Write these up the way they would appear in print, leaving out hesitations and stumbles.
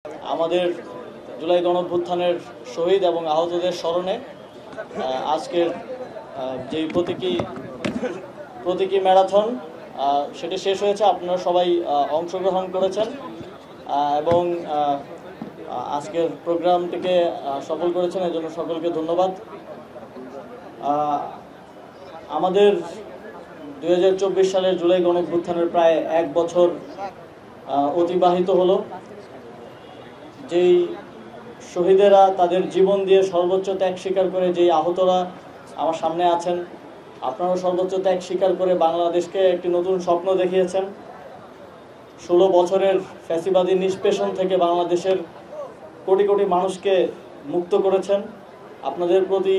আমাদের জুলাই গণঅভ্যুত্থানের শহীদ এবং আহতদের স্মরণে আজকের যে প্রতীকী ম্যারাথন সেটি শেষ হয়েছে। আপনারা সবাই অংশগ্রহণ করেছেন এবং আজকের প্রোগ্রামটিকে সফল করেছেন, এর জন্য সকলকে ধন্যবাদ। আমাদের 2024 সালের জুলাই গণঅভ্যুত্থানের প্রায় 1 বছর অতিবাহিত হলো। যেই শহীদেরা তাদের জীবন দিয়ে সর্বোচ্চ ত্যাগ স্বীকার করে, যেই আহতরা আমার সামনে আছেন, আপনারাও সর্বোচ্চ ত্যাগ স্বীকার করে বাংলাদেশকে একটি নতুন স্বপ্ন দেখিয়েছেন। 16 বছরের ফ্যাসিবাদী নিষ্পেষণ থেকে বাংলাদেশের কোটি কোটি মানুষকে মুক্ত করেছেন। আপনাদের প্রতি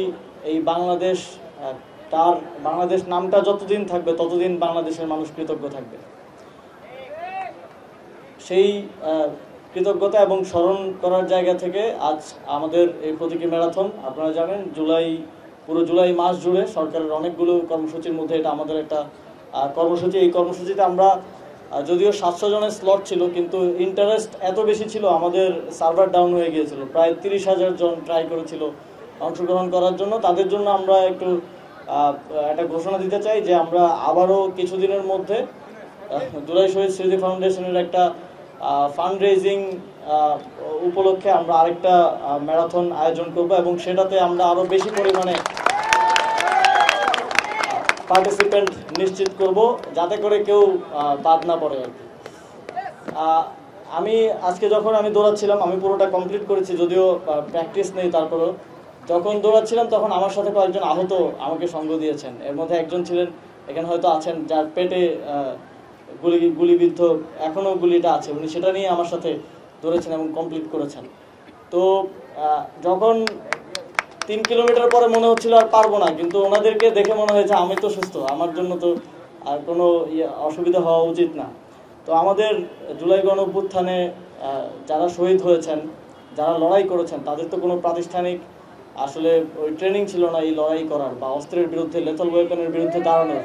এই বাংলাদেশ নামটা যতদিন থাকবে ততদিন বাংলাদেশের মানুষ কৃতজ্ঞ থাকবে। সেই কৃতজ্ঞতা এবং স্মরণ করার জায়গা থেকে আজ আমাদের এই প্রতীকী ম্যারাথন। আপনারা জানেন পুরো জুলাই মাস জুড়ে সরকারের অনেকগুলো কর্মসূচির মধ্যে এটা আমাদের একটা কর্মসূচি। এই কর্মসূচিতে আমরা যদিও 700 জনের স্লট ছিল, কিন্তু ইন্টারেস্ট এত বেশি ছিল আমাদের সার্ভার ডাউন হয়ে গিয়েছিল। প্রায় 30,000 জন ট্রাই করেছিল অংশগ্রহণ করার জন্য। তাদের জন্য আমরা একটা ঘোষণা দিতে চাই যে আমরা আবারও কিছুদিনের মধ্যে জুলাই শহীদ স্মৃতি ফাউন্ডেশনের একটা ফান্ড রেজিং উপলক্ষে আমরা আরেকটা ম্যারাথন আয়োজন করব এবং সেটাতে আমরা আরো বেশি পরিমাণে পার্টিসিপেন্ট নিশ্চিত করব, যাতে করে কেউ বাদ না পড়ে আর কি। আমি আজকে যখন দৌড়াচ্ছিলাম, আমি পুরোটা কমপ্লিট করেছি, যদিও প্র্যাকটিস নেই, তারপরেও যখন দৌড়াচ্ছিলাম তখন আমার সাথে কয়েকজন আহত আমাকে সঙ্গ দিয়েছেন। এর মধ্যে একজন ছিলেন, এখানে হয়তো আছেন, যার পেটে গুলিবিদ্ধ এখনো গুলিটা আছে। উনি সেটা নিয়ে আমার সাথে দৌড়েছেন এবং কমপ্লিট করেছেন। তো যখন 3 কিলোমিটার পরে মনে হচ্ছিল আর পারবো না, কিন্তু ওনাদেরকে দেখে মনে হয়েছে আমি তো সুস্থ, আমার জন্য তো আর কোনো অসুবিধা হওয়া উচিত না। তো আমাদের জুলাই গণঅভ্যুত্থানে যারা শহীদ হয়েছেন, যারা লড়াই করেছেন, তাদের তো কোনো প্রাতিষ্ঠানিক আসলে ওই ট্রেনিং ছিল না এই লড়াই করার বা অস্ত্রের বিরুদ্ধে, লেথাল ওয়েপনের বিরুদ্ধে দাঁড়ানোর।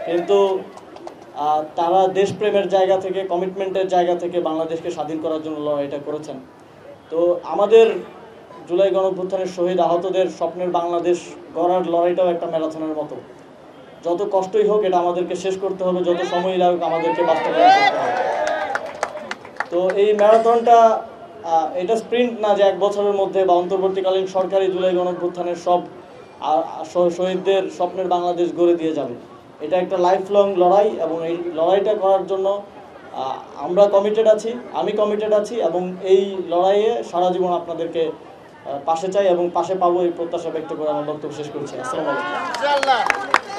কিন্তু তারা দেশপ্রেমের জায়গা থেকে, কমিটমেন্টের জায়গা থেকে বাংলাদেশকে স্বাধীন করার জন্য লড়াইটা করেছেন। তো আমাদের জুলাই গণঅভ্যুত্থানের শহীদ আহতদের স্বপ্নের বাংলাদেশ গড়ার লড়াইটাও একটা ম্যারাথনের মতো। যত কষ্টই হোক এটা আমাদেরকে শেষ করতে হবে, যত সময়ই লাগুক আমাদেরকে বাস্তবায়ন করতে হবে। তো এই ম্যারাথনটা এটা স্প্রিন্ট না যে 1 বছরের মধ্যে বা অন্তর্বর্তীকালীন সরকারি জুলাই গণঅভ্যুত্থানের সব শহীদদের স্বপ্নের বাংলাদেশ গড়ে দিয়ে যাবে। এটা একটা লাইফ লং লড়াই এবং এই লড়াইটা করার জন্য আমরা কমিটেড আছি, আমি কমিটেড আছি এবং এই লড়াইয়ে সারা জীবন আপনাদেরকে পাশে চাই এবং পাশে পাবো এই প্রত্যাশা ব্যক্ত করে আমার বক্তব্য শেষ করছি। আসসালামু আলাইকুম।